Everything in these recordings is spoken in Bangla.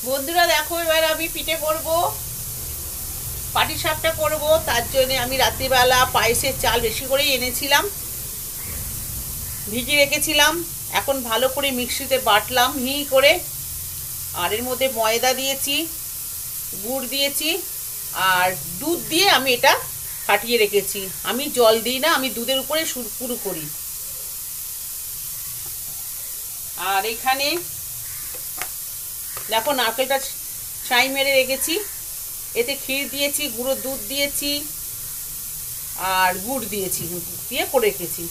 বন্ধুরা দেখো, এবার আমি পিঠে করব, পাটিসাপটা করব। তার জন্য আমি রাত্রিবেলা পায়েসের চাল বেশি করেই এনেছিলাম, ভিজিয়ে রেখেছিলাম। এখন ভালো করে মিক্সিতে বাটলাম মিহি করে। আর এর মধ্যে ময়দা দিয়েছি, গুড় দিয়েছি, আর দুধ দিয়ে আমি এটা ফাটিয়ে রেখেছি। আমি জল দিই না, আমি দুধের উপরে পুরো করি। আর এখানে দেখো নারকেলটা ছাই মেরে রেখেছি, এতে ক্ষীর দিয়েছি, গুঁড়ো দুধ দিয়েছি, আর গুড় দিয়েছি, দিয়ে করে রেখেছি।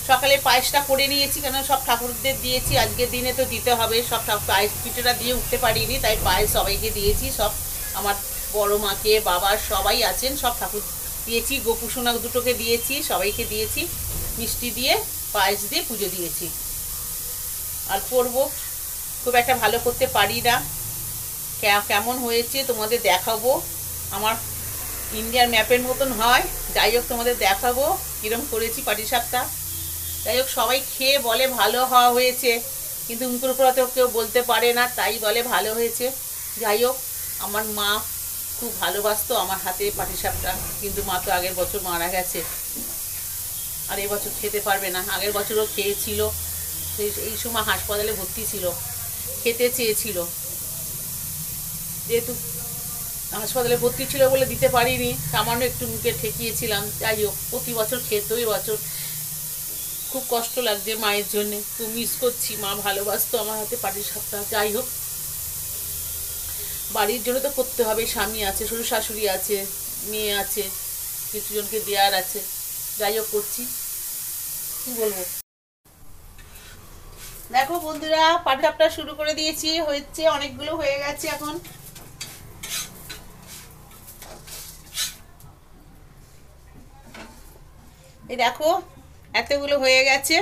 সকালে পায়েসটা করে নিয়েছি, কেন সব ঠাকুরদের দিয়েছি, আজকের দিনে তো দিতে হবে। সব পায়েস পিঠেটা দিয়ে উঠতে পারিনি, তাই পায়েস সবাইকে দিয়েছি। সব আমার বড় মাকে, বাবা সবাই আছেন, সব ঠাকুর দিয়েছি। গোপুসোনা দুটোকে দিয়েছি, সবাইকে দিয়েছি। মিষ্টি দিয়ে পায়েস দিয়ে পুজো দিয়েছি। আর করবো, খুব একটা ভালো করতে পারি না, কেমন হয়েছে তোমাদের দেখাবো। আমার ইন্ডিয়ার ম্যাপের মতন হয়, যাই হোক তোমাদের দেখাবো কীরকম করেছি পাটিসাপটা। যাই হোক, সবাই খেয়ে বলে ভালো হওয়া হয়েছে, কিন্তু মুখের উপর তো কেউ বলতে পারে না, তাই বলে ভালো হয়েছে। যাই হোক, আমার মা খুব ভালোবাসতো আমার হাতে পাটিসাপটা, কিন্তু মা তো আগের বছর মারা গেছে, আর এবছর খেতে পারবে না। আগের বছরও খেয়েছিল, এই সময় হাসপাতালে ভর্তি ছিল, খেতে চেয়েছিল, যেহেতু হাসপাতালে ভর্তি ছিল বলে দিতে পারিনি, সামান্য একটু মুখে ঠেকিয়েছিলাম। যাই হোক, প্রতি বছর খেত, এই বছর খুব কষ্ট লাগছে মায়ের জন্যে, খুব মিস করছি। মা ভালোবাসতো আমার হাতে পাটিসাপটা। যাই হোক, বাড়ির জন্য তো করতে হবে, স্বামী আছে, শ্বশুর শাশুড়ি আছে, মেয়ে আছে, কিছু জনকে দেওয়ার আছে। যাই হোক, করছি, কি বলবো। দেখো বন্ধুরা, পাটিসাপটা শুরু করে দিয়েছি, হচ্ছে অনেকগুলো হয়ে গেছে। এখন এই দেখো এতগুলো হয়ে গেছে,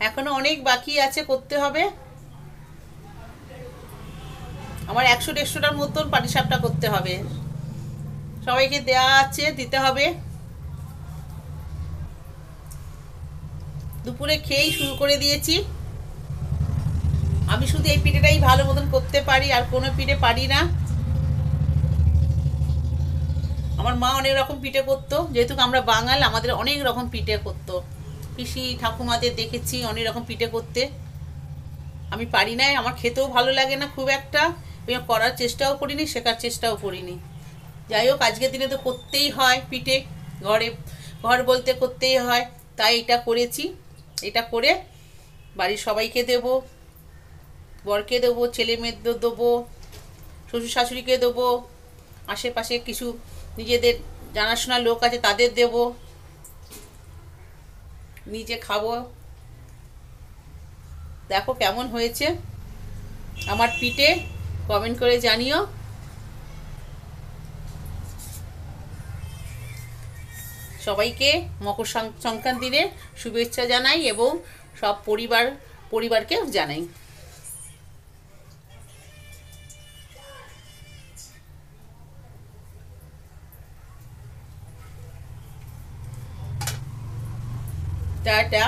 এখনো অনেক বাকি আছে, করতে হবে। আমার 100-150টার মতন পাটিসাপটা করতে হবে, সবাইকে দেওয়া আছে, দিতে হবে। দুপুরে খেয়েই শুরু করে দিয়েছি। আমি শুধু এই পিঠেটাই ভালো মতন করতে পারি, আর কোনো পিঠে পারি না। আমার মা অনেক রকম পিঠে করতো, যেহেতু আমরা বাঙাল, আমাদের অনেক রকম পিঠে করতো। পিসি ঠাকুমাদের দেখেছি অনেক রকম পিঠে করতে, আমি পারি না, আমার খেতেও ভালো লাগে না খুব একটা, করার চেষ্টাও করিনি, শেখার চেষ্টাও করিনি। যাই হোক, আজকের দিনে তো করতেই হয় পিঠে, ঘর বলতে করতেই হয়, তাই এটা করেছি। এটা করে বাড়ির সবাইকে দেব, বরকে দেবো, ছেলে মেয়েদের দেবো, শ্বশুর শাশুড়িকে দেবো, আশেপাশে কিছু নিজেদের জানাশোনা লোক আছে তাদের দেব, নিজে খাবো। দেখো কেমন হয়েছে আমার পিঠে, কমেন্ট করে জানিও। সবাইকে মকর সংক্রান্তির শুভেচ্ছা জানাই, এবং সব পরিবারকে জানাই। টাটা।